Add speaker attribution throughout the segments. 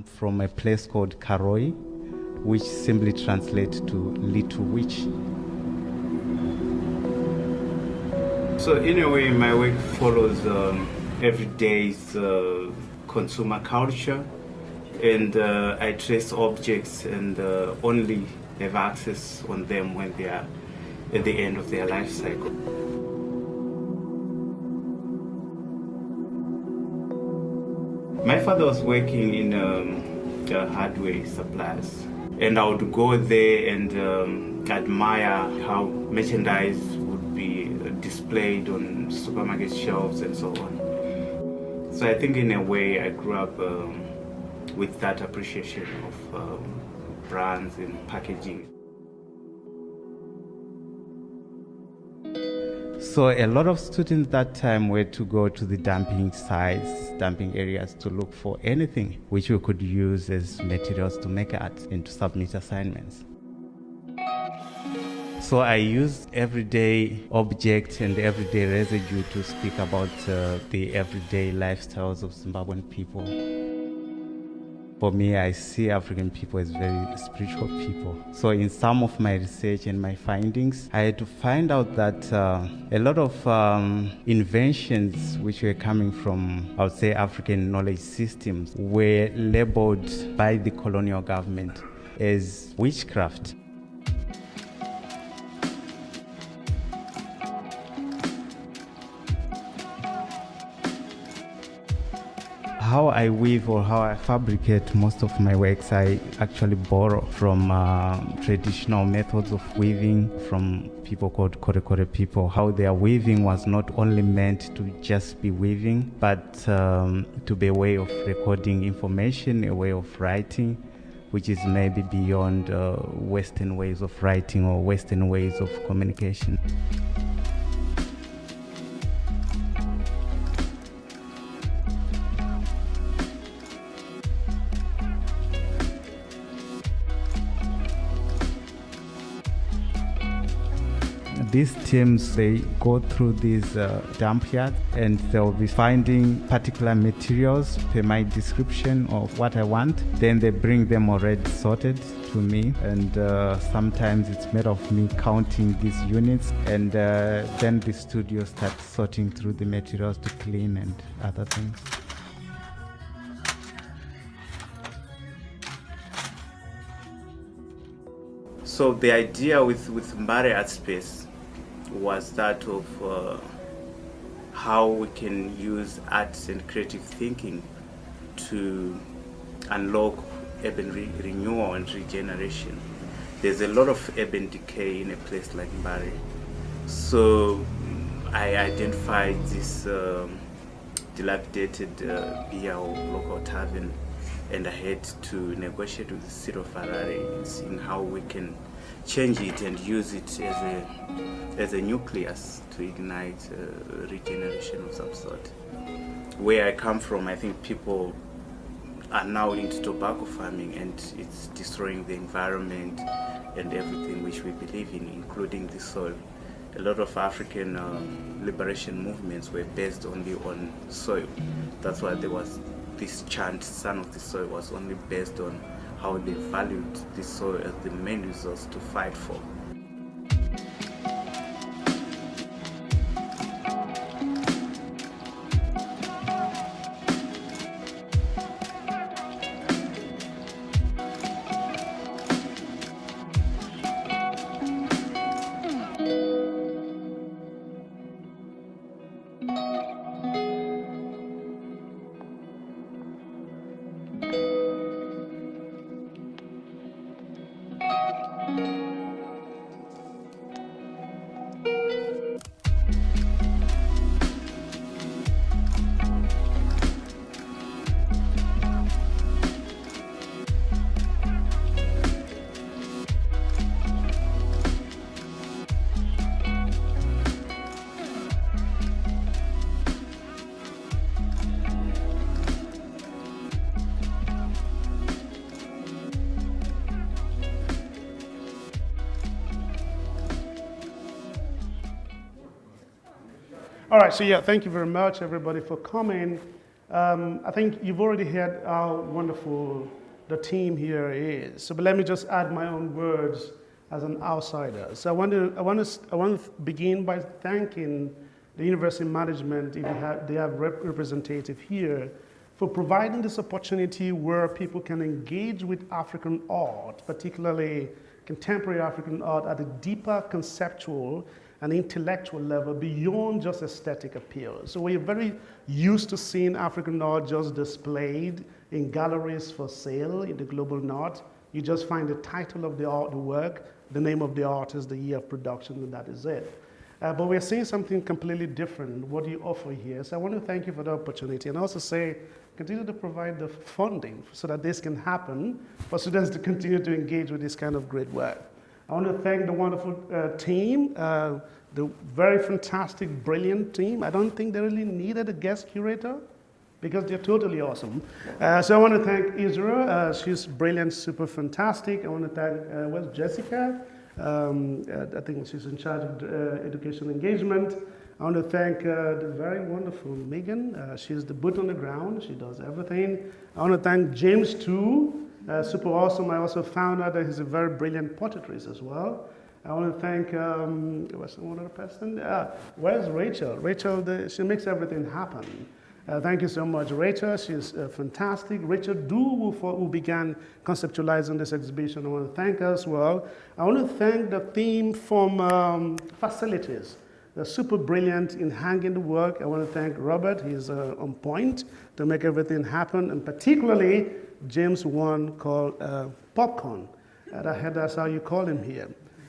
Speaker 1: come from a place called Karoi, which simply translates to little witch. So in a way, my work follows everyday's consumer culture, and I trace objects and only have access on them when they are at the end of their life cycle. My father was working in hardware suppliers, and I would go there and admire how merchandise would be displayed on supermarket shelves and so on. So I think in a way I grew up with that appreciation of brands and packaging. So a lot of students that time were to go to the dumping sites, dumping areas to look for anything which we could use as materials to make art and to submit assignments. So I used everyday objects and everyday residue to speak about the everyday lifestyles of Zimbabwean people. For me, I see African people as very spiritual people. So in some of my research and my findings, I had to find out that a lot of inventions which were coming from, I would say, African knowledge systems were labeled by the colonial government as witchcraft. How I weave or how I fabricate most of my works, I actually borrow from traditional methods of weaving from people called Corcoran people. How their weaving was not only meant to just be weaving, but to be a way of recording information, a way of writing, which is maybe beyond Western ways of writing or Western ways of communication. These teams, they go through these dump yards and they'll be finding particular materials per my description of what I want. Then they bring them already sorted to me, and sometimes it's made of me counting these units, and then the studio starts sorting through the materials to clean and other things. So the idea with Mbare Art Space was that of how we can use arts and creative thinking to unlock urban renewal and regeneration. There's a lot of urban decay in a place like Mbare. So I identified this dilapidated beer or local tavern, and I had to negotiate with the city of Harare and seeing how we can change it and use it as a nucleus to ignite regeneration of some sort. Where I come from, I think people are now into tobacco farming, and it's destroying the environment and everything which we believe in, including the soil. A lot of African liberation movements were based only on soil. That's why there was this chant, Son of the Soil, was only based on how they valued the soil as the main resource to fight for.
Speaker 2: All right, so yeah, thank you very much, everybody, for coming. I think you've already heard how wonderful the team here is. So, but let me just add my own words as an outsider. So I want to begin by thanking the university management, if they have representative here, for providing this opportunity where people can engage with African art, particularly contemporary African art, at a deeper conceptual and intellectual level beyond just aesthetic appeal. So we're very used to seeing African art just displayed in galleries for sale in the global north. You just find the title of the art, the work, the name of the artist, the year of production, and that is it. But we're seeing something completely different, what you offer here. So I want to thank you for the opportunity, and also say, continue to provide the funding so that this can happen for students to continue to engage with this kind of great work. I want to thank the wonderful team, the very fantastic, brilliant team. I don't think they really needed a guest curator because they're totally awesome. So I want to thank Israel. She's brilliant, super fantastic. I want to thank, where's Jessica? I think she's in charge of education engagement. I want to thank the very wonderful Megan. She's the boot on the ground. She does everything. I want to thank James too. Super awesome. I also found out that he's a very brilliant portraitist as well. I want to thank, what's one other person? Where's Rachel? Rachel, she makes everything happen. Thank you so much, Rachel. She's fantastic. Rachel Du, who began conceptualizing this exhibition, I want to thank her as well. I want to thank the team from facilities. They're super brilliant in hanging the work. I want to thank Robert. He's on point to make everything happen, and particularly James one called Popcorn. I heard that's how you call him here.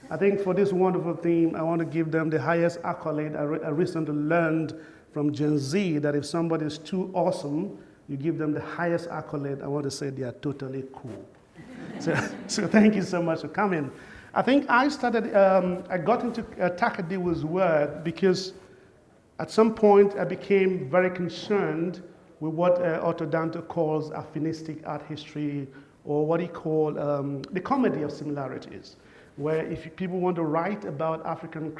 Speaker 2: I think for this wonderful team, I want to give them the highest accolade. I recently learned from Gen Z that if somebody is too awesome, you give them the highest accolade. I want to say they are totally cool. So thank you so much for coming. I think I got into Takadiwa's work because at some point I became very concerned with what Otto Dante calls affinistic art history, or what he called the comedy of similarities, where if people want to write about African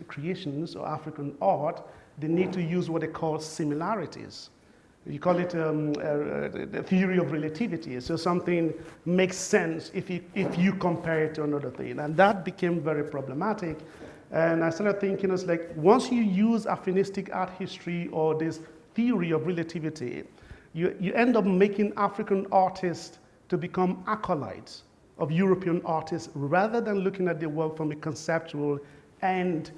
Speaker 2: creations or African art, they need to use what they call similarities. You call it the theory of relativity. So something makes sense if you compare it to another thing. And that became very problematic. And I started thinking, it's like, once you use affinistic art history or this theory of relativity, you end up making African artists to become acolytes of European artists rather than looking at their work from a conceptual and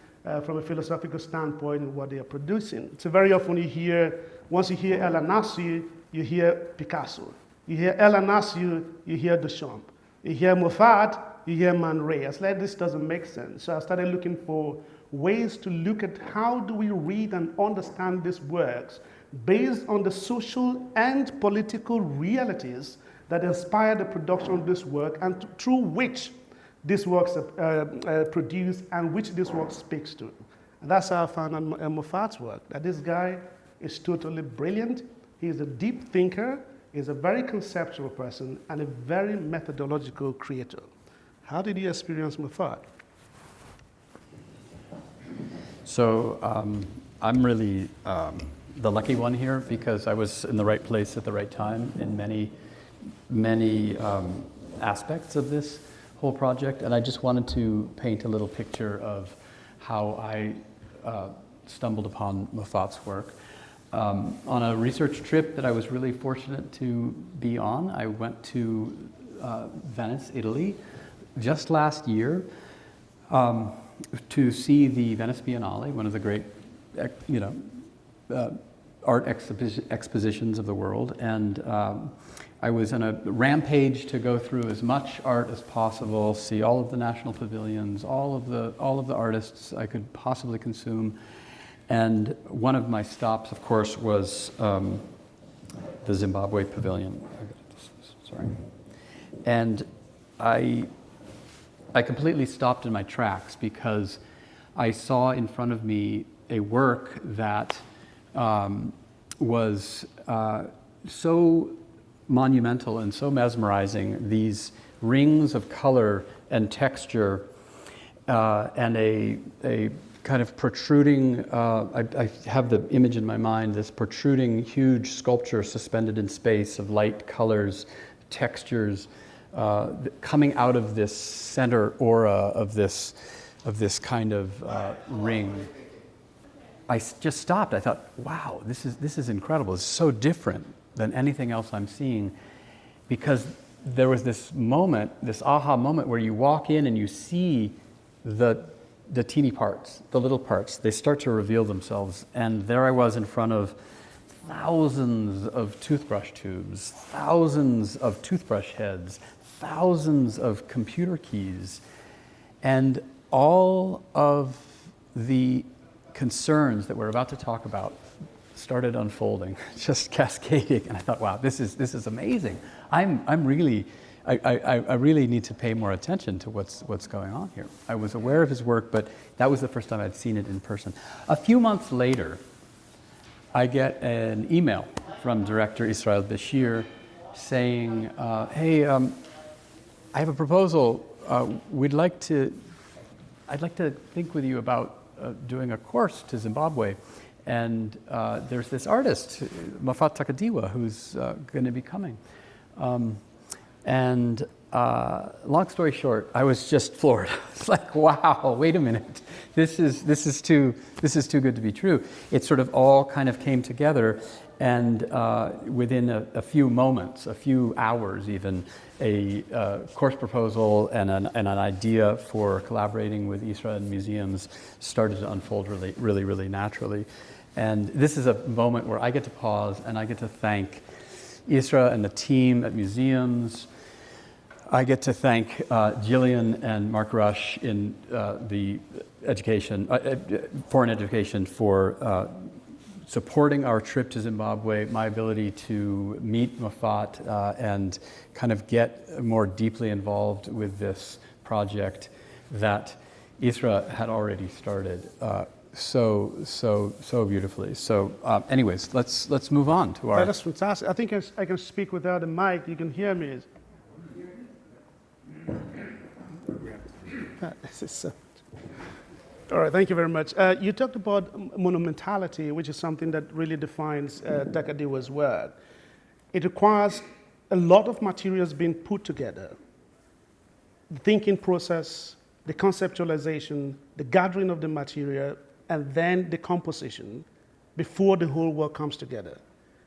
Speaker 2: from a philosophical standpoint in what they are producing. So very often you hear, once you hear El Anassi, you hear Picasso. You hear El Anassi, you hear Duchamp. You hear Moffat, you hear Man Ray. I was like, this doesn't make sense. So I started looking for ways to look at how do we read and understand these works based on the social and political realities that inspire the production of this work and through which these works are produced and which this work speaks to. And that's how I found Moffat's work, that this guy is totally brilliant. He's a deep thinker, he's a very conceptual person, and a very methodological creator. How did you experience Moffat?
Speaker 3: So I'm really the lucky one here because I was in the right place at the right time in many aspects of this whole project, and I just wanted to paint a little picture of how I stumbled upon Moffat's work. On a research trip that I was really fortunate to be on, I went to Venice, Italy, just last year to see the Venice Biennale, one of the great, art expositions of the world, and I was on a rampage to go through as much art as possible, see all of the national pavilions, all of the artists I could possibly consume. And one of my stops, of course, was the Zimbabwe pavilion. Sorry. And I completely stopped in my tracks because I saw in front of me a work that was so monumental and so mesmerizing, these rings of color and texture and a kind of protruding, I have the image in my mind, this protruding huge sculpture suspended in space of light, colors, textures, coming out of this center aura of this kind of ring. I just stopped. I thought, wow, this is incredible. It's so different than anything else I'm seeing, because there was this moment, this aha moment, where you walk in and you see the teeny parts, the little parts. They start to reveal themselves, and there I was in front of thousands of toothbrush tubes, thousands of toothbrush heads, thousands of computer keys, and all of the concerns that we're about to talk about started unfolding, just cascading. And I thought, wow, this is amazing. I really need to pay more attention to what's going on here. I was aware of his work, but that was the first time I'd seen it in person. A few months later, I get an email from director Israel Bashir saying, hey, I have a proposal. I'd like to think with you about doing a course to Zimbabwe. And there's this artist, Moffat Takadiwa, who's going to be coming. Long story short, I was just floored. It's like, wow, wait a minute. This is too good to be true. It sort of all kind of came together, and within a few moments, a few hours even, a course proposal and an idea for collaborating with Israel museums started to unfold really naturally. And this is a moment where I get to pause and I get to thank Isra and the team at museums. I get to thank Jillian and Mark Rush in the education, foreign education, for supporting our trip to Zimbabwe, my ability to meet Moffat and kind of get more deeply involved with this project that Isra had already started so beautifully. So anyways, let's move on to our...
Speaker 2: That's fantastic. I think I can speak without a mic. You can hear me. This is so... All right, thank you very much. You talked about monumentality, which is something that really defines Takadiwa's work. It requires a lot of materials being put together. The thinking process, the conceptualization, the gathering of the material, and then the composition before the whole work comes together.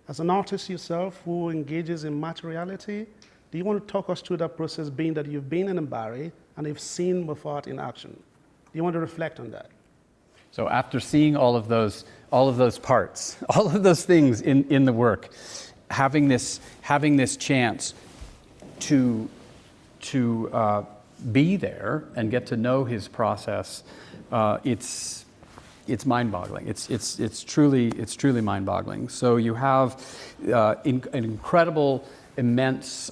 Speaker 2: As an artist yourself who engages in materiality, do you want to talk us through that process, being that you've been in Mbari and you've seen Moffat in action? Do you want to reflect on that?
Speaker 3: So after seeing all of those parts, all of those things in the work, having this chance to be there and get to know his process, it's mind-boggling. It's truly mind-boggling. So you have an incredible, immense,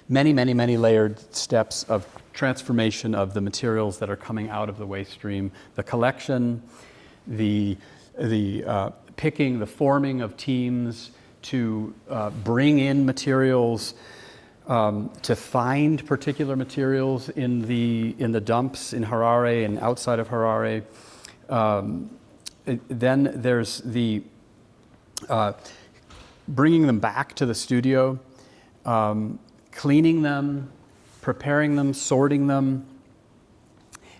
Speaker 3: many layered steps of transformation of the materials that are coming out of the waste stream, the collection, the picking, the forming of teams to bring in materials, to find particular materials in the dumps in Harare and outside of Harare. Then there's the bringing them back to the studio, cleaning them, preparing them, sorting them,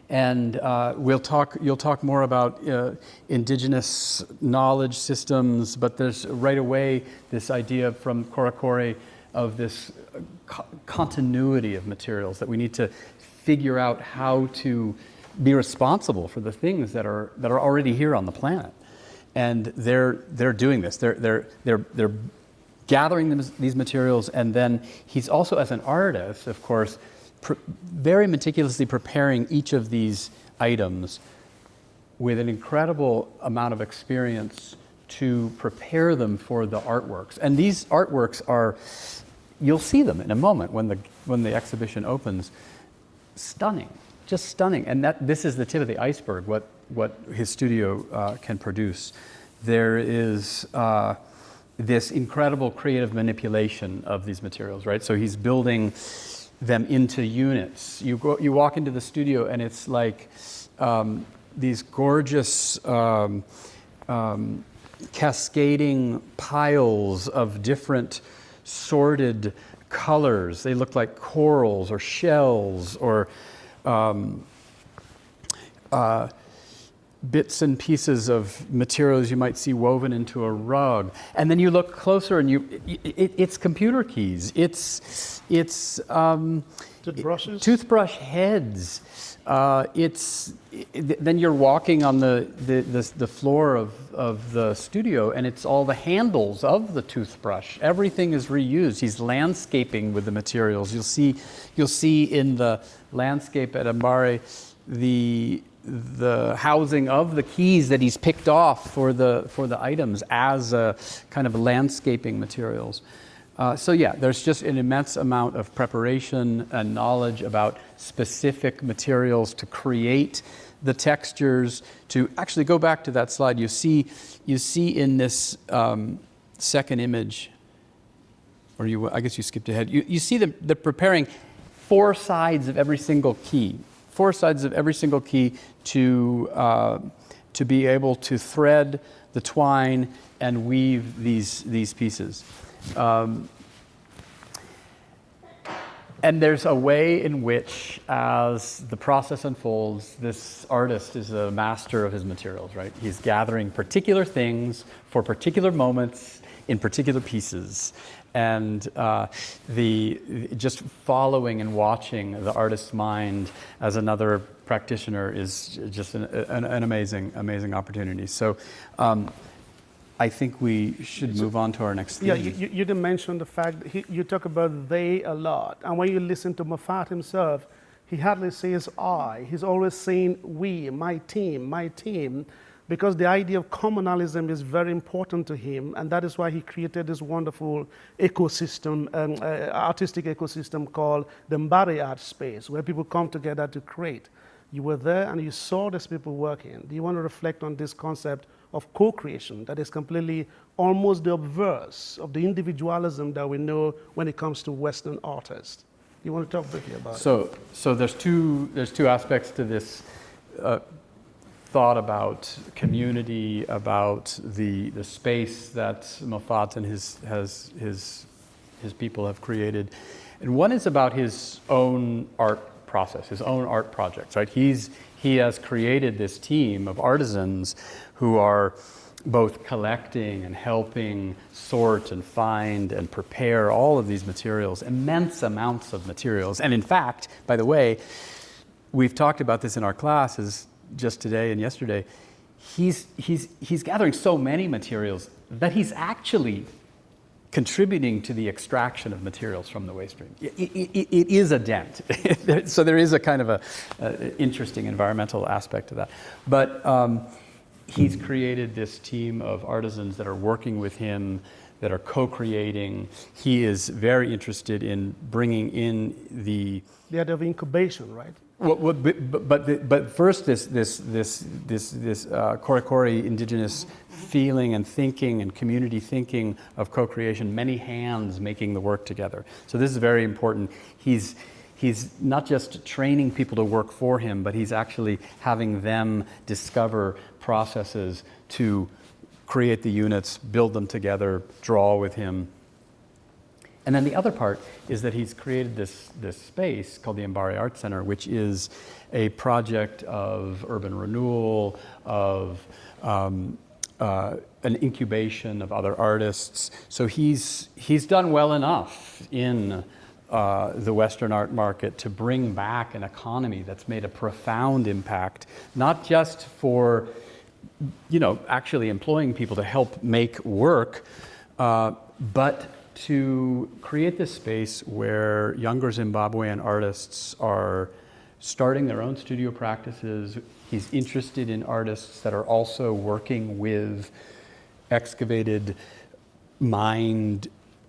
Speaker 3: and you'll talk more about indigenous knowledge systems, but there's right away this idea from Corcoran of this continuity of materials, that we need to figure out how to be responsible for the things that are already here on the planet. And they're doing this. They're gathering these materials, and then he's also, as an artist, of course, very meticulously preparing each of these items with an incredible amount of experience to prepare them for the artworks. And these artworks are, you'll see them in a moment when the exhibition opens, stunning, just stunning. And this is the tip of the iceberg, what his studio can produce. There is this incredible creative manipulation of these materials, right? So he's building them into units. You walk into the studio and it's like these gorgeous cascading piles of different sorted colors. They look like corals or shells or bits and pieces of materials you might see woven into a rug. And then you look closer and it's computer keys. It's
Speaker 2: Toothbrushes?
Speaker 3: Toothbrush heads. Then you're walking on the floor of the studio, and it's all the handles of the toothbrush. Everything is reused. He's landscaping with the materials. You'll see in the landscape at Ambare the housing of the keys that he's picked off for the items as a kind of landscaping materials. So yeah, there's just an immense amount of preparation and knowledge about specific materials to create the textures. To actually go back to that slide, you see in this second image, or I guess you skipped ahead. You see they're preparing 4 sides of every single key. 4 sides of every single key to be able to thread the twine and weave these pieces. And there's a way in which, as the process unfolds, this artist is a master of his materials, right? He's gathering particular things for particular moments in particular pieces. And just following and watching the artist's mind as another practitioner is just an amazing opportunity. So I think we should move on to our next theme.
Speaker 2: Yeah, you did mention the fact that you talk about they a lot. And when you listen to Moffat himself, he hardly says I. He's always saying we, my team, because the idea of communalism is very important to him. And that is why he created this wonderful ecosystem, artistic ecosystem called the Mbari Art Space, where people come together to create. You were there and you saw these people working. Do you want to reflect on this concept of co-creation that is completely almost the obverse of the individualism that we know when it comes to Western artists? You want to talk briefly about it?
Speaker 3: So there's two aspects to this thought about community, about the space that Moffat and his people have created, and one is about his own art process, his own art projects. Right? He has created this team of artisans who are both collecting and helping sort and find and prepare all of these materials, immense amounts of materials. And in fact, by the way, we've talked about this in our classes just today and yesterday. He's gathering so many materials that he's actually contributing to the extraction of materials from the waste stream. It is a dent. So there is a kind of a interesting environmental aspect to that. But he's created this team of artisans that are working with him, that are co-creating. He is very interested in bringing in the
Speaker 2: idea of incubation, right?
Speaker 3: Well, but first this Corcoran indigenous feeling and thinking and community thinking of co-creation, many hands making the work together. So this is very important. He's not just training people to work for him, but he's actually having them discover processes to create the units, build them together, draw with him. And then the other part is that he's created this space called the Ambare Art Center, which is a project of urban renewal, of an incubation of other artists. So he's done well enough in the Western art market to bring back an economy that's made a profound impact, not just for actually employing people to help make work, but to create this space where younger Zimbabwean artists are starting their own studio practices. He's interested in artists that are also working with excavated, mined,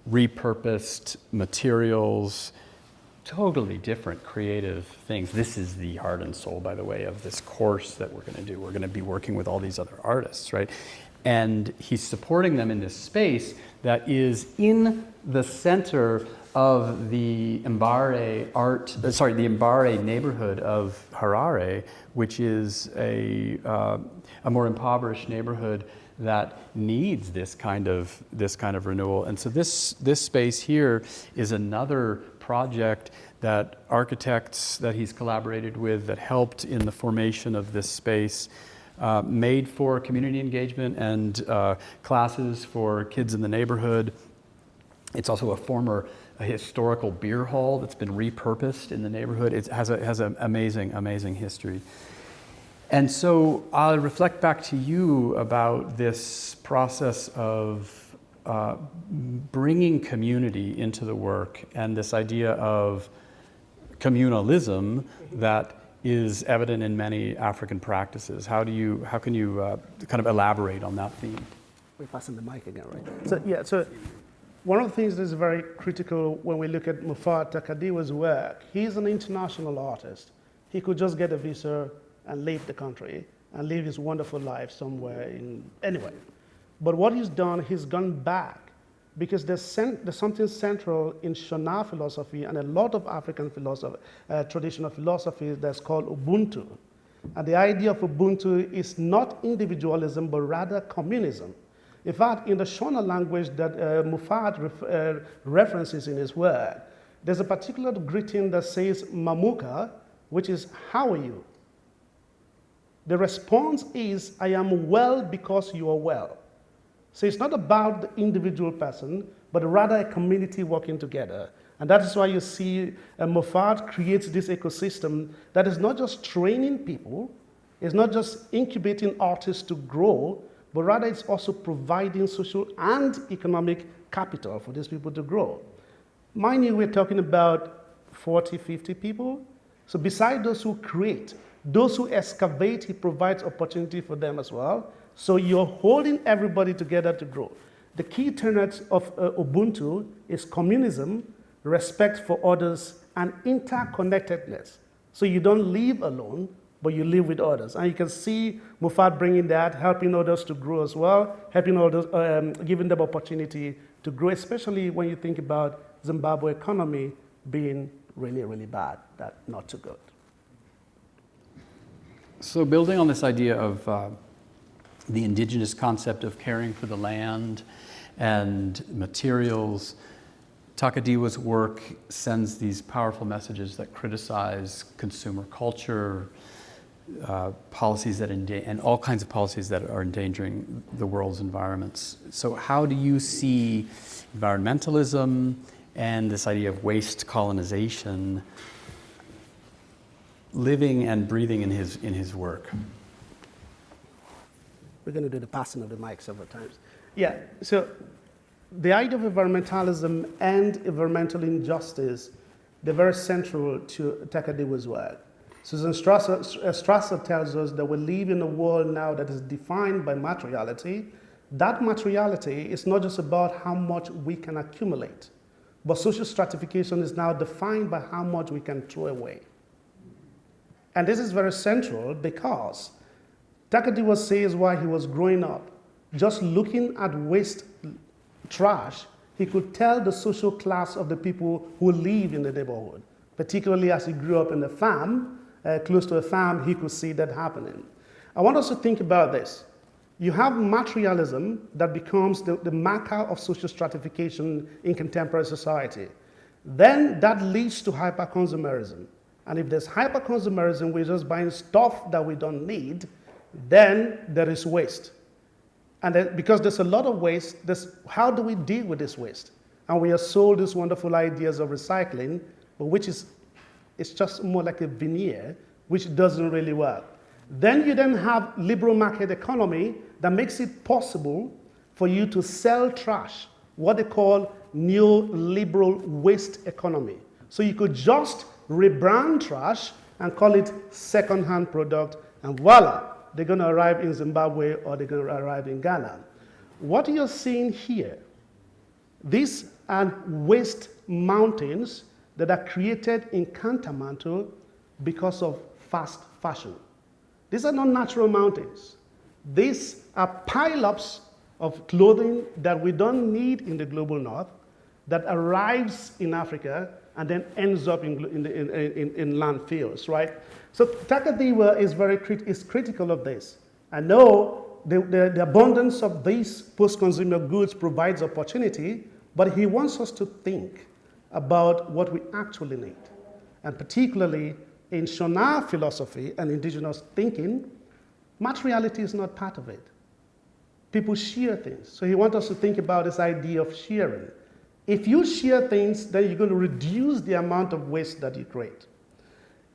Speaker 3: repurposed materials, totally different creative things. This is the heart and soul, by the way, of this course that we're going to do. We're going to be working with all these other artists, right? And he's supporting them in this space that is in the center of the the Mbare neighborhood of Harare, which is a more impoverished neighborhood that needs this kind of renewal. And so this space here is another project that architects that he's collaborated with that helped in the formation of this space, made for community engagement and classes for kids in the neighborhood. It's also a historical beer hall that's been repurposed in the neighborhood. It has an amazing history. And so I'll reflect back to you about this process of bringing community into the work and this idea of communalism that is evident in many African practices. How can you kind of elaborate on that theme?
Speaker 2: We're passing the mic again, right? So one of the things that is very critical when we look at Moffat Takadiwa's work, he's an international artist. He could just get a visa and leave the country and live his wonderful life somewhere anywhere. But what he's done, he's gone back because there's something central in Shona philosophy and a lot of African traditional philosophy that's called Ubuntu. And the idea of Ubuntu is not individualism, but rather communism. In fact, in the Shona language that Moffat references in his work, there's a particular greeting that says Mamuka, which is, how are you? The response is, I am well because you are well. So it's not about the individual person, but rather a community working together. And that is why you see Moffat creates this ecosystem that is not just training people, it's not just incubating artists to grow, but rather it's also providing social and economic capital for these people to grow. Mind you, we're talking about 40, 50 people. So beside those who create, those who excavate, he provides opportunity for them as well. So you're holding everybody together to grow. The key tenets of Ubuntu is communism, respect for others, and interconnectedness. So you don't live alone, but you live with others. And you can see Moffat bringing that, helping others to grow as well, helping others, giving them opportunity to grow, especially when you think about Zimbabwe economy being really, really bad, not too good.
Speaker 3: So building on this idea of the indigenous concept of caring for the land and materials, Takadiwa's work sends these powerful messages that criticize consumer culture, policies and all kinds of policies that are endangering the world's environments. So how do you see environmentalism and this idea of waste colonization living and breathing in his work?
Speaker 2: We're going to do the passing of the mic several times. Yeah, so the idea of environmentalism and environmental injustice, they're very central to Takadiwa's work. Susan Strasser tells us that we live in a world now that is defined by materiality. That materiality is not just about how much we can accumulate, but social stratification is now defined by how much we can throw away. And this is very central because Takadiwa says while he was growing up, just looking at waste trash, he could tell the social class of the people who live in the neighborhood. Particularly as he grew up in a farm, close to a farm, he could see that happening. I want us to think about this. You have materialism that becomes the marker of social stratification in contemporary society. Then that leads to hyperconsumerism. And if there's hyperconsumerism, we're just buying stuff that we don't need, then there is waste. And then, because there's a lot of waste, how do we deal with this waste? And we are sold these wonderful ideas of recycling, but it's just more like a veneer, which doesn't really work. Then you have liberal market economy that makes it possible for you to sell trash, what they call neoliberal waste economy. So you could just rebrand trash and call it second-hand product, and voila, they're going to arrive in Zimbabwe or they're going to arrive in Ghana. What you're seeing here, these are waste mountains that are created in Kantamanto because of fast fashion. These are not natural mountains. These are pile-ups of clothing that we don't need in the global north, that arrives in Africa and then ends up in landfills, right? So Takadiwa is critical of this. I know the abundance of these post-consumer goods provides opportunity, but he wants us to think about what we actually need. And particularly in Shona philosophy and indigenous thinking, materiality is not part of it. People share things. So he wants us to think about this idea of sharing. If you share things, then you're going to reduce the amount of waste that you create.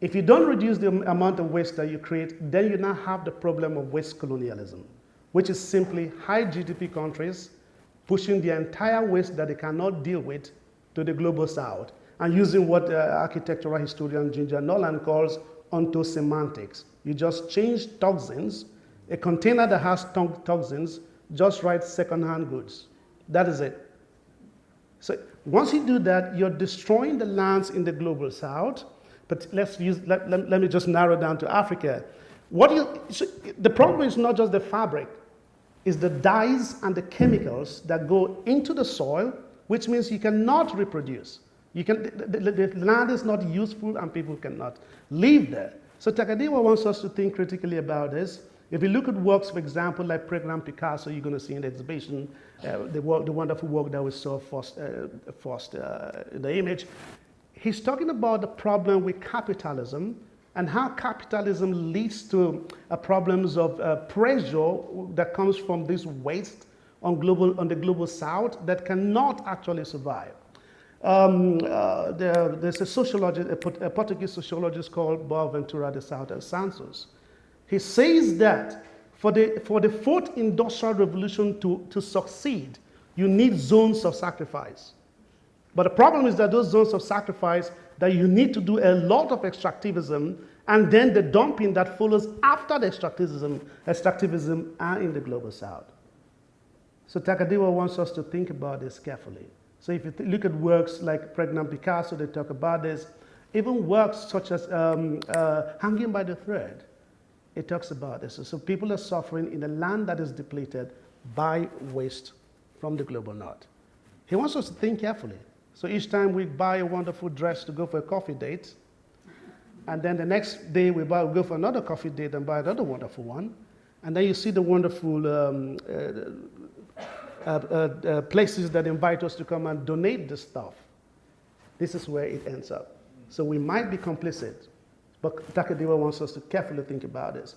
Speaker 2: If you don't reduce the amount of waste that you create, then you now have the problem of waste colonialism, which is simply high GDP countries pushing the entire waste that they cannot deal with to the global south and using what architectural historian Ginger Nolan calls ontosemantics. You just change toxins. A container that has toxins just writes second-hand goods. That is it. So once you do that, you're destroying the lands in the global south. But let me just narrow down to Africa. The problem is not just the fabric, it's the dyes and the chemicals that go into the soil, which means you cannot reproduce. The land is not useful and people cannot live there. So Takadiwa wants us to think critically about this. If you look at works, for example, like Pregnant Picasso, you're going to see in the exhibition the wonderful work that we saw first in the image. He's talking about the problem with capitalism and how capitalism leads to problems of pressure that comes from this waste on the global south that cannot actually survive. There's a sociologist, a Portuguese sociologist called Boaventura de Sousa Santos. He says that for the fourth industrial revolution to succeed, you need zones of sacrifice. But the problem is that those zones of sacrifice, that you need to do a lot of extractivism, and then the dumping that follows after the extractivism are in the global south. So Takadiwa wants us to think about this carefully. So if you look at works like Pregnant Picasso, they talk about this. Even works such as Hanging by the Thread, it talks about this. So people are suffering in a land that is depleted by waste from the global north. He wants us to think carefully. So each time we buy a wonderful dress to go for a coffee date, and then the next day we go for another coffee date and buy another wonderful one, and then you see the wonderful places that invite us to come and donate the stuff. This is where it ends up. So we might be complicit, but Takadiwa wants us to carefully think about this.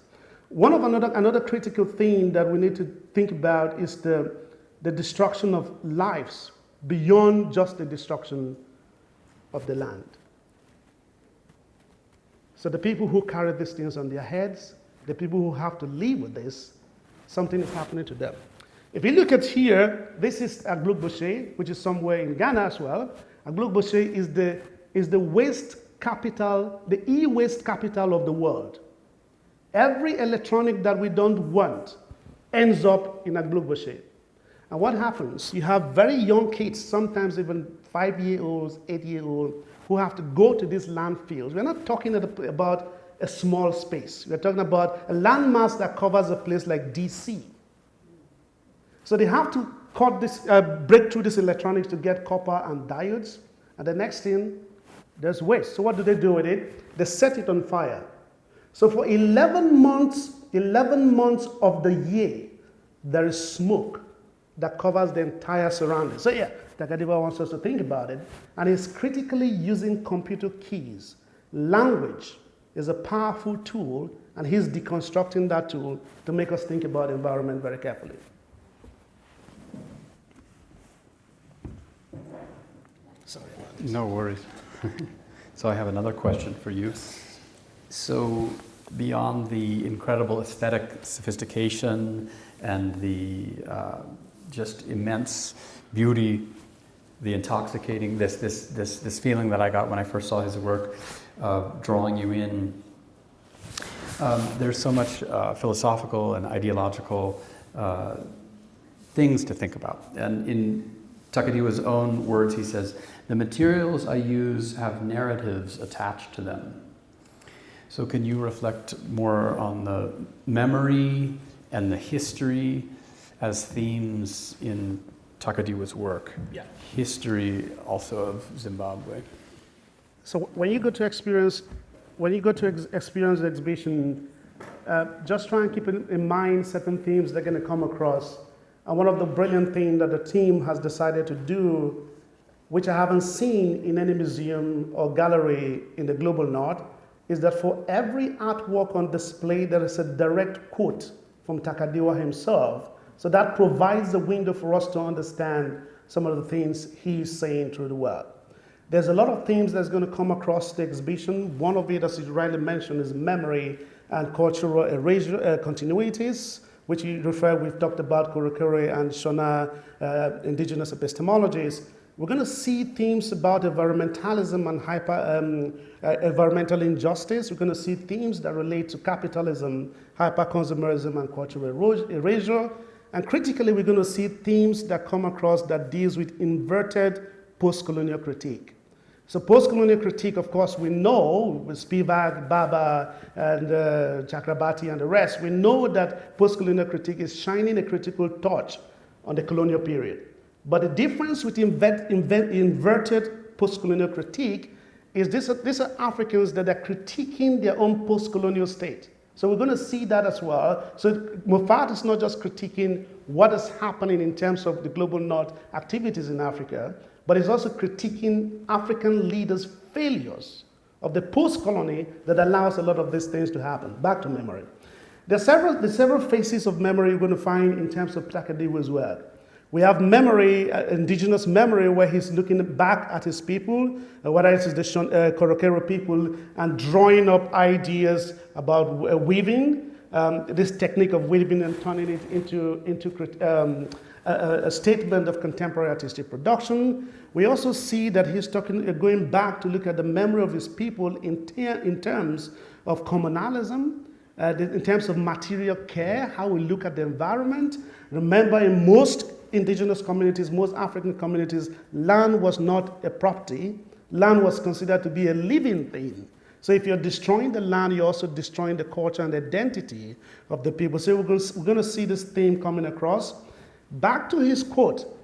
Speaker 2: Another critical thing that we need to think about is the destruction of lives beyond just the destruction of the land. So the people who carry these things on their heads, the people who have to live with this, something is happening to them. If you look at here, this is Agbogbose, which is somewhere in Ghana as well. Agbogbose is the waste capital, the e-waste capital of the world. Every electronic that we don't want ends up in Agbogbose. And what happens? You have very young kids, sometimes even 5-year-olds, 8-year-olds, who have to go to these landfills. We're not talking about a small space. We're talking about a landmass that covers a place like DC. So they have to break through these electronics to get copper and diodes. And the next thing, there's waste. So what do they do with it? They set it on fire. So for 11 months of the year, there is smoke that covers the entire surrounding. So yeah, Takadiwa wants us to think about it. And he's critically using computer keys. Language is a powerful tool, and he's deconstructing that tool to make us think about the environment very carefully. Sorry about this.
Speaker 3: No worries. So I have another question for you. So beyond the incredible aesthetic sophistication and the just immense beauty, the intoxicating, this feeling that I got when I first saw his work, drawing you in. There's so much philosophical and ideological things to think about. And in Takadiwa's own words, he says, "The materials I use have narratives attached to them." So can you reflect more on the memory and the history as themes in Takadiwa's work.
Speaker 1: Yeah.
Speaker 3: History also of Zimbabwe.
Speaker 2: So when you go to experience the exhibition, just try and keep in mind certain themes they're going to come across. And one of the brilliant things that the team has decided to do, which I haven't seen in any museum or gallery in the global north, is that for every artwork on display, there is a direct quote from Takadiwa himself. So that provides a window for us to understand some of the things he's saying through the work. There's a lot of themes that's going to come across the exhibition. One of it, as you rightly mentioned, is memory and cultural erasure, continuities, which we've talked about Corcoran and Shona indigenous epistemologies. We're going to see themes about environmentalism and environmental injustice. We're going to see themes that relate to capitalism, hyper-consumerism, and cultural erasure. And critically, we're going to see themes that come across that deals with inverted post-colonial critique. So post-colonial critique, of course, we know with Spivak, Baba, and Chakrabarti and the rest, we know that post-colonial critique is shining a critical torch on the colonial period. But the difference with inverted post-colonial critique is these are Africans that are critiquing their own post-colonial state. So we're going to see that as well. So Moffat is not just critiquing what is happening in terms of the global north activities in Africa, but it's also critiquing African leaders' failures of the post-colony that allows a lot of these things to happen. Back to memory. There are several phases of memory you're going to find in terms of Takadiwa's work. We have memory, indigenous memory, where he's looking back at his people, whether it is the Corcoran people, and drawing up ideas about weaving, this technique of weaving and turning it into a statement of contemporary artistic production. We also see that he's going back to look at the memory of his people in terms of communalism, in terms of material care, how we look at the environment. Remember, in most indigenous communities, most African communities, land was not a property. Land was considered to be a living thing. So if you're destroying the land, you're also destroying the culture and identity of the people. So we're going to see this theme coming across. Back to his quote,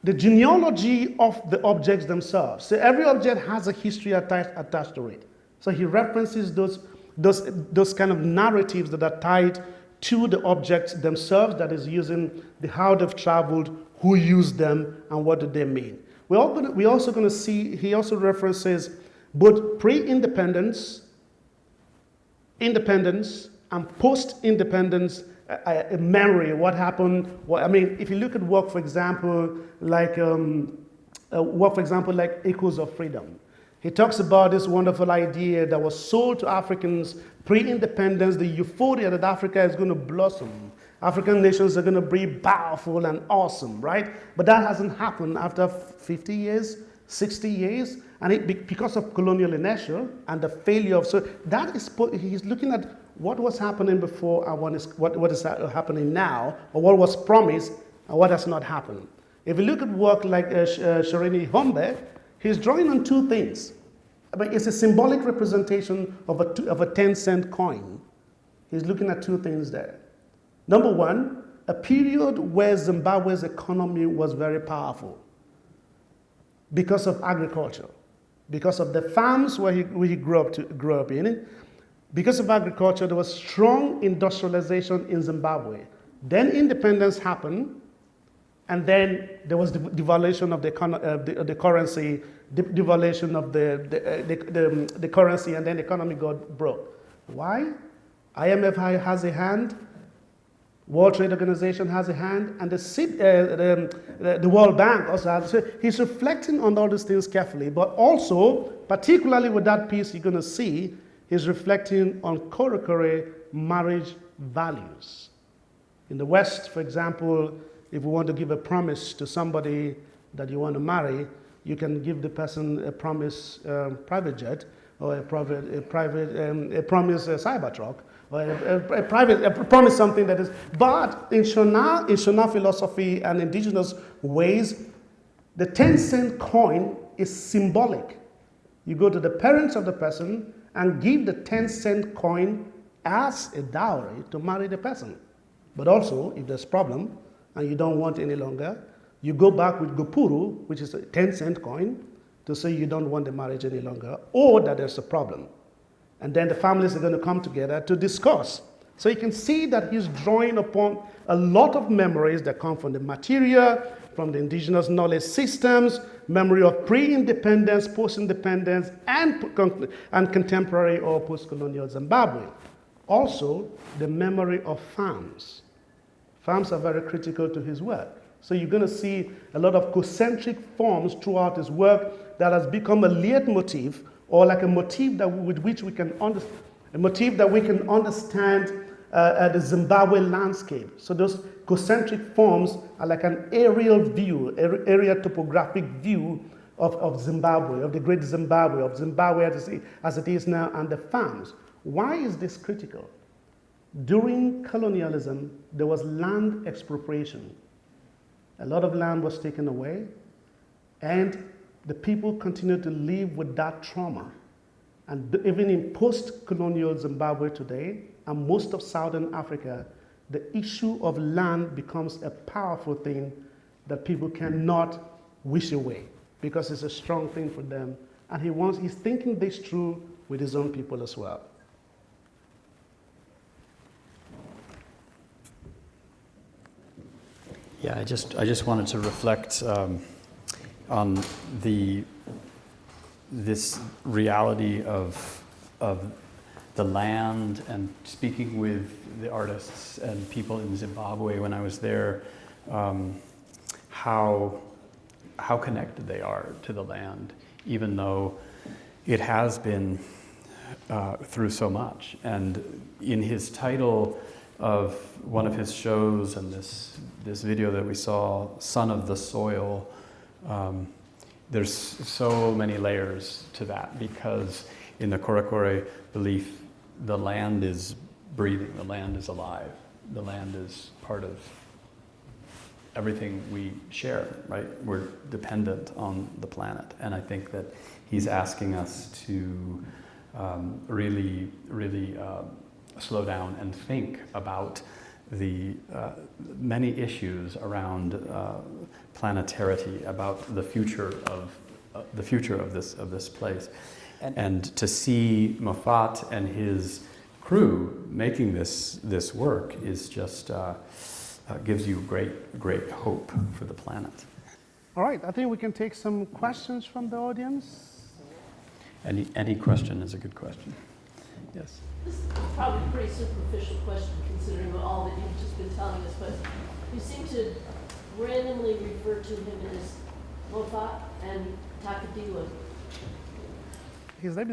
Speaker 2: the genealogy of the objects themselves. So every object has a history attached to it. So he references those kind of narratives that are tied to the objects themselves, that is using how they've traveled, who used them, and what do they mean. We're also going to see, he also references both pre-independence, independence, and post-independence memory, what happened. If you look at work, for example, like Echoes of Freedom, he talks about this wonderful idea that was sold to Africans pre-independence, the euphoria that Africa is going to blossom. African nations are going to be powerful and awesome, right? But that hasn't happened after 50 years, 60 years, and because of colonial inertia and the failure of, so that is, he's looking at what was happening before and what is happening now, or what was promised and what has not happened. If you look at work like Sharini Hombe, he's drawing on two things. It's a symbolic representation of a 10-cent coin. He's looking at two things there. Number one, a period where Zimbabwe's economy was very powerful because of agriculture, because of the farms where he grew up in. Because of agriculture, there was strong industrialization in Zimbabwe. Then independence happened, and then there was the devaluation of the currency, devaluation of the currency, and then the economy got broke. Why? IMF has a hand, World Trade Organization has a hand, and the World Bank also has. So he's reflecting on all these things carefully, but also, particularly with that piece you're going to see, he's reflecting on Corcoran marriage values. In the West, for example, if we want to give a promise to somebody that you want to marry, you can give the person a promise private jet, or a promise Cybertruck, or a promise something that is. But in Shona philosophy and indigenous ways, the 10-cent coin is symbolic. You go to the parents of the person and give the 10-cent coin as a dowry to marry the person. But also, if there's problem and you don't want any longer, You go back with Gupuru, which is a 10-cent coin, to say you don't want the marriage any longer, or that there's a problem. And then the families are going to come together to discuss. So you can see that he's drawing upon a lot of memories that come from the material, from the indigenous knowledge systems, memory of pre-independence, post-independence, and contemporary or post-colonial Zimbabwe. Also, the memory of farms. Farms are very critical to his work. So you're going to see a lot of concentric forms throughout his work that has become a leitmotif, or like a motif that with which we can understand, a motif that we can understand the Zimbabwe landscape. So those concentric forms are like an aerial view, area topographic view of Zimbabwe, of the great Zimbabwe, of Zimbabwe as it is now, and the farms. Why is this critical? During colonialism, there was land expropriation. A lot of land was taken away, and the people continued to live with that trauma. And even in post-colonial Zimbabwe today, and most of Southern Africa, the issue of land becomes a powerful thing that people cannot wish away, because it's a strong thing for them. And he's thinking this through with his own people as well.
Speaker 3: Yeah, I just wanted to reflect on this reality of the land, and speaking with the artists and people in Zimbabwe when I was there, how connected they are to the land, even though it has been through so much. And in his title of one of his shows and this video that we saw, Son of the Soil, there's so many layers to that, because in the Corcoran belief, the land is breathing, the land is alive, the land is part of everything we share, right? We're dependent on the planet. And I think that he's asking us to really slow down and think about the many issues around planetarity, about the future of this place, and to see Moffat and his crew making this work is just gives you great hope for the planet.
Speaker 2: All right, I think we can take some questions from the audience.
Speaker 3: Any question is a good question. Yes.
Speaker 4: This is probably a pretty superficial question considering all that you've just been telling us, but you seem to randomly refer to him as Moffat and Takadiwa.
Speaker 2: His name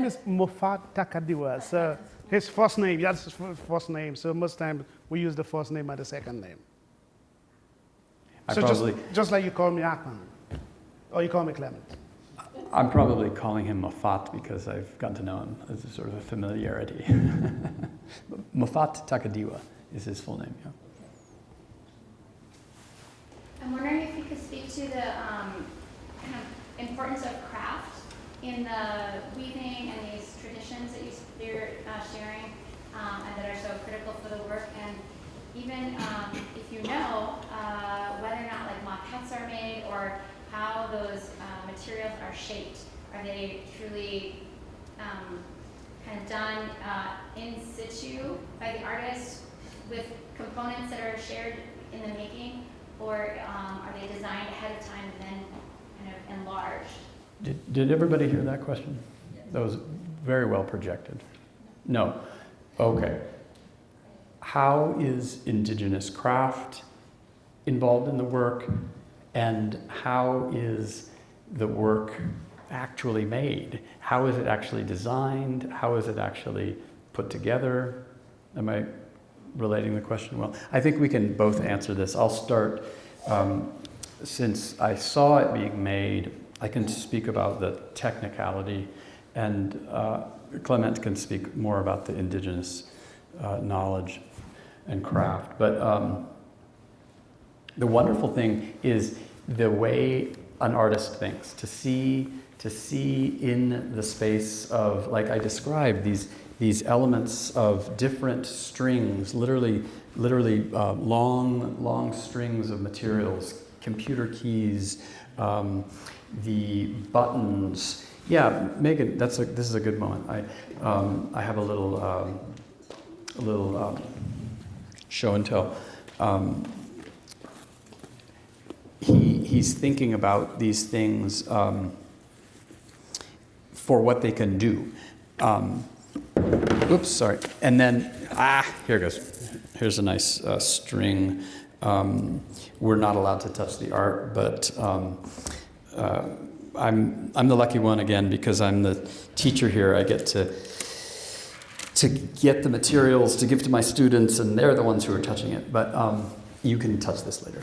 Speaker 2: is Moffat Takadiwa. So his first name, that's his first name. So most times we use the first name and the second name. Just like you call me Akpang, or you call me Clement.
Speaker 3: I'm probably calling him Moffat because I've gotten to know him as a sort of a familiarity. Moffat Takadiwa is his full name, yeah.
Speaker 5: I'm wondering if you could speak to the kind of importance of craft in the weaving and these traditions that you're sharing and that are so critical for the work, and even if you know whether or not like maquettes are made, or how those materials are shaped. Are they truly kind of done in situ by the artist with components that are shared in the making, or are they designed ahead of time and then kind of enlarged?
Speaker 3: Did everybody hear that question? That was very well projected. No. Okay. How is indigenous craft involved in the work, and how is the work actually made? How is it actually designed? How is it actually put together? Am I relating the question well? I think we can both answer this. I'll start. Since I saw it being made, I can speak about the technicality, and Clement can speak more about the indigenous knowledge and craft. But the wonderful thing is the way an artist thinks, to see in the space of, like I described, these elements of different strings, literally long strings of materials computer keys, the buttons. Yeah, Megan, this is a good moment. I have a little show and tell. He's thinking about these things for what they can do. Oops, sorry. And then, here it goes. Here's a nice string. We're not allowed to touch the art, but I'm the lucky one again because I'm the teacher here. I get to get the materials to give to my students, and they're the ones who are touching it. But you can touch this later.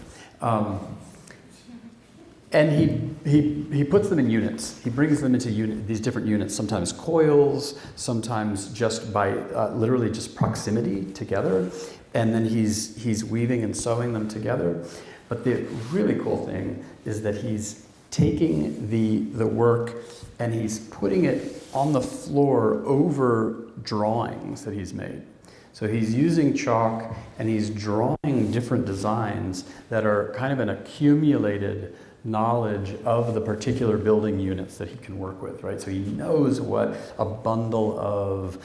Speaker 3: And he puts them in units. He brings them into these different units, sometimes coils, sometimes just by literally just proximity together. And then he's weaving and sewing them together. But the really cool thing is that he's taking the work and he's putting it on the floor over drawings that he's made. So he's using chalk and he's drawing different designs that are kind of an accumulated knowledge of the particular building units that he can work with, right? So he knows what a bundle of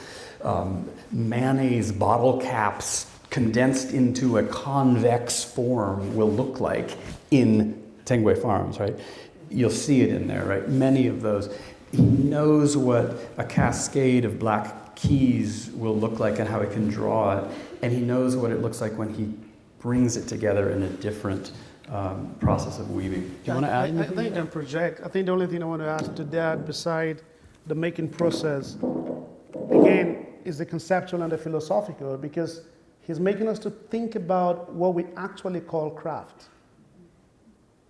Speaker 3: mayonnaise bottle caps condensed into a convex form will look like in Tengway Farms, right? You'll see it in there, right? Many of those. He knows what a cascade of black keys will look like and how he can draw it. And he knows what it looks like when he brings it together in a different process of weaving. Do you want to add anything?
Speaker 2: I think I can project. I think the only thing I want to add to that, beside the making process, again, is the conceptual and the philosophical, because he's making us to think about what we actually call craft.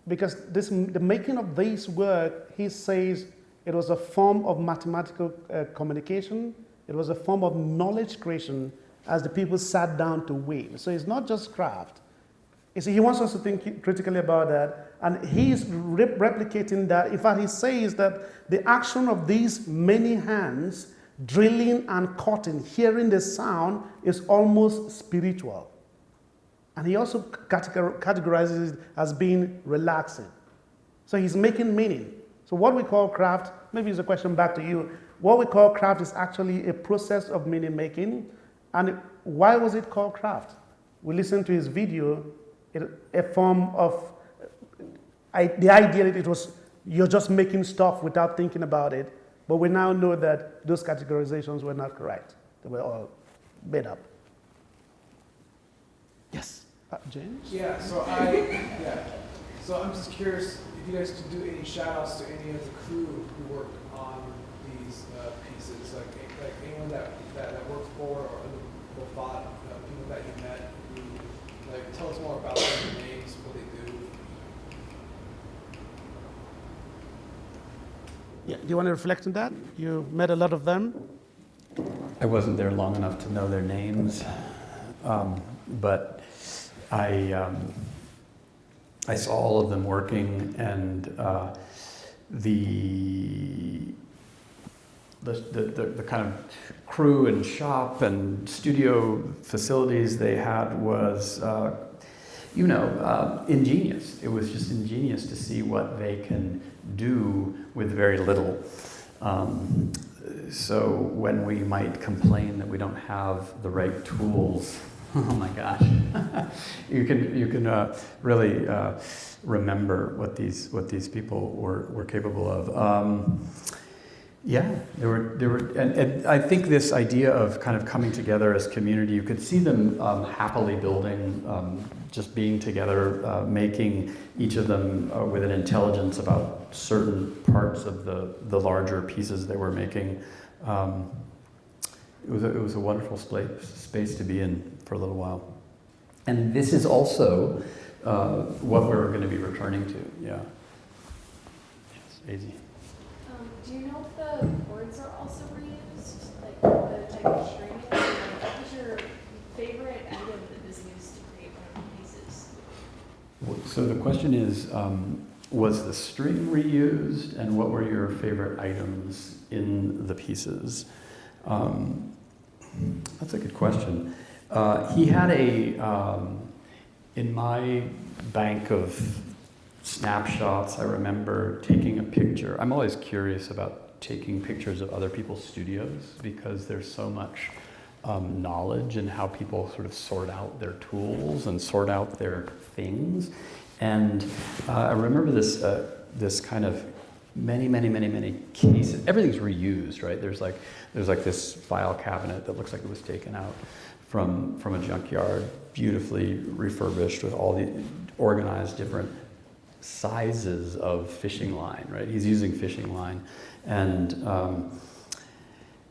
Speaker 2: Because the making of this work, he says it was a form of mathematical communication. It was a form of knowledge creation as the people sat down to weave. So it's not just craft. You see, he wants us to think critically about that, and he's replicating that. In fact, he says that the action of these many hands drilling and cutting, hearing the sound, is almost spiritual. And he also categorizes it as being relaxing. So he's making meaning. So what we call craft, maybe it's a question back to you, what we call craft is actually a process of meaning making. And why was it called craft? We listened to his video, a form of, the idea that it was, you're just making stuff without thinking about it. But we now know that those categorizations were not correct. They were all made up. Yes, James?
Speaker 6: Yeah, so I'm just curious if you guys could do any shout outs to any of the crew who worked on these pieces, like anyone that worked for or the Moffat, people that you met, who, like, tell us more about their names, what they do.
Speaker 2: Yeah, do you want to reflect on that? You met a lot of them.
Speaker 3: I wasn't there long enough to know their names, but I saw all of them working, and the kind of crew and shop and studio facilities they had was, ingenious. It was just ingenious to see what they can do with very little. So when we might complain that we don't have the right tools, oh my gosh, you can really remember what these people were capable of. Yeah, there were, and I think this idea of kind of coming together as community, you could see them happily building, just being together, making each of them with an intelligence about certain parts of the larger pieces they were making. It was a wonderful space to be in for a little while. And this is also what we're going to be returning to, yeah. Yes, Daisy.
Speaker 7: Do you know if the boards are also reused, like the type of string? What was your favorite item that was used to create one of the pieces?
Speaker 3: So the question is, was the string reused, and what were your favorite items in the pieces? That's a good question. He had in my bank of snapshots. I remember taking a picture. I'm always curious about taking pictures of other people's studios because there's so much knowledge in how people sort of sort out their tools and sort out their things. And I remember this kind of many cases. Everything's reused, right? There's like this file cabinet that looks like it was taken out from a junkyard, beautifully refurbished with all the organized different sizes of fishing line, right? He's using fishing line. And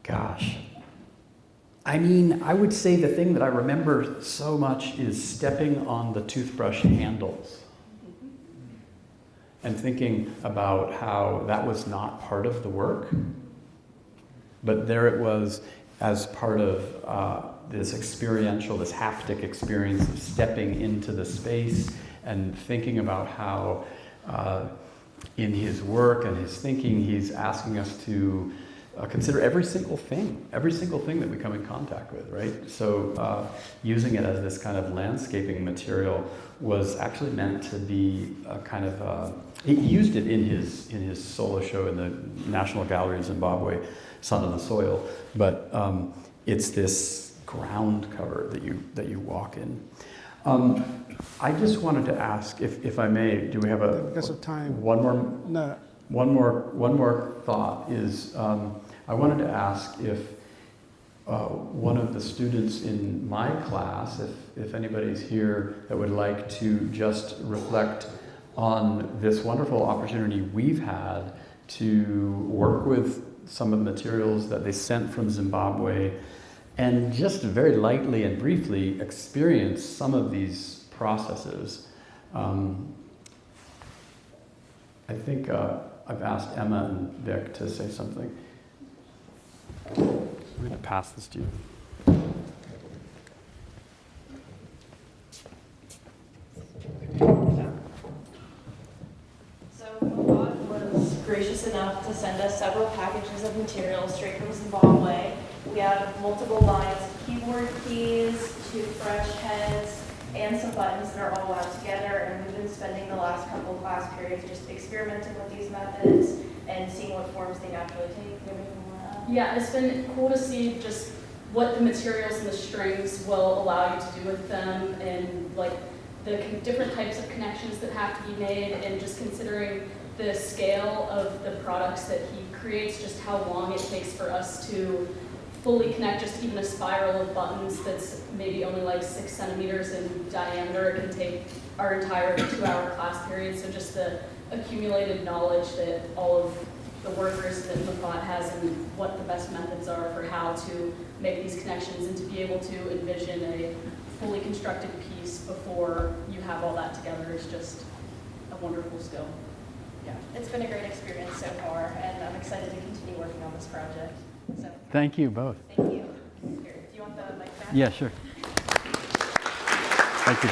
Speaker 3: gosh, I mean, I would say the thing that I remember so much is stepping on the toothbrush handles and thinking about how that was not part of the work, but there it was as part of this experiential, this haptic experience of stepping into the space and thinking about how in his work and his thinking, he's asking us to consider every single thing that we come in contact with, right? So using it as this kind of landscaping material was actually meant to be a kind of, he used it in his solo show in the National Gallery of Zimbabwe, Sun on the Soil, but it's this ground cover that you walk in. I just wanted to ask, if I may, do we have
Speaker 2: because of time.
Speaker 3: one more?
Speaker 2: No.
Speaker 3: One more thought is, I wanted to ask if one of the students in my class, if anybody's here that would like to just reflect on this wonderful opportunity we've had to work with some of the materials that they sent from Zimbabwe and just very lightly and briefly experience some of these processes. I think I've asked Emma and Vic to say something. I'm going to pass this to you.
Speaker 8: So Moffat was gracious enough to send us several packages of materials straight from Zimbabwe. We have multiple lines of keyboard keys, toothbrush heads, and some buttons that are all wound together, and we've been spending the last couple of class periods just experimenting with these methods and seeing what forms they naturally take.
Speaker 9: Yeah, it's been cool to see just what the materials and the strings will allow you to do with them, and like the different types of connections that have to be made, and just considering the scale of the products that he creates, just how long it takes for us to fully connect just even a spiral of buttons that's maybe only like 6 centimeters in diameter. It can take our entire 2-hour class period. So just the accumulated knowledge that all of the workers that Moffat has and what the best methods are for how to make these connections and to be able to envision a fully constructed piece before you have all that together is just a wonderful skill.
Speaker 8: Yeah, it's been a great experience so far, and I'm excited to continue working on this project. So,
Speaker 3: Thank you both.
Speaker 8: thank you. Here, do you want the mic back?
Speaker 3: Yeah, sure. Thank you.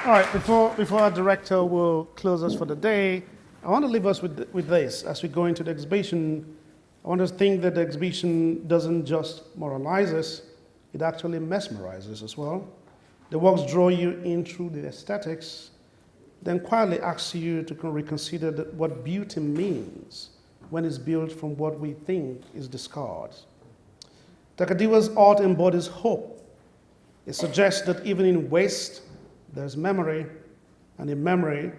Speaker 2: All right, before our director will close us for the day, I want to leave us with this. As we go into the exhibition, I want us to think that the exhibition doesn't just moralize us, it actually mesmerizes as well. The works draw you in through the aesthetics, then quietly asks you to reconsider what beauty means when it's built from what we think is discard. Takadiwa's art embodies hope. It suggests that even in waste, there's memory, and in memory,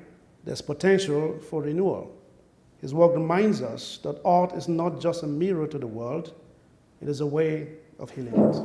Speaker 2: there's potential for renewal. His work reminds us that art is not just a mirror to the world, it is a way of healing it.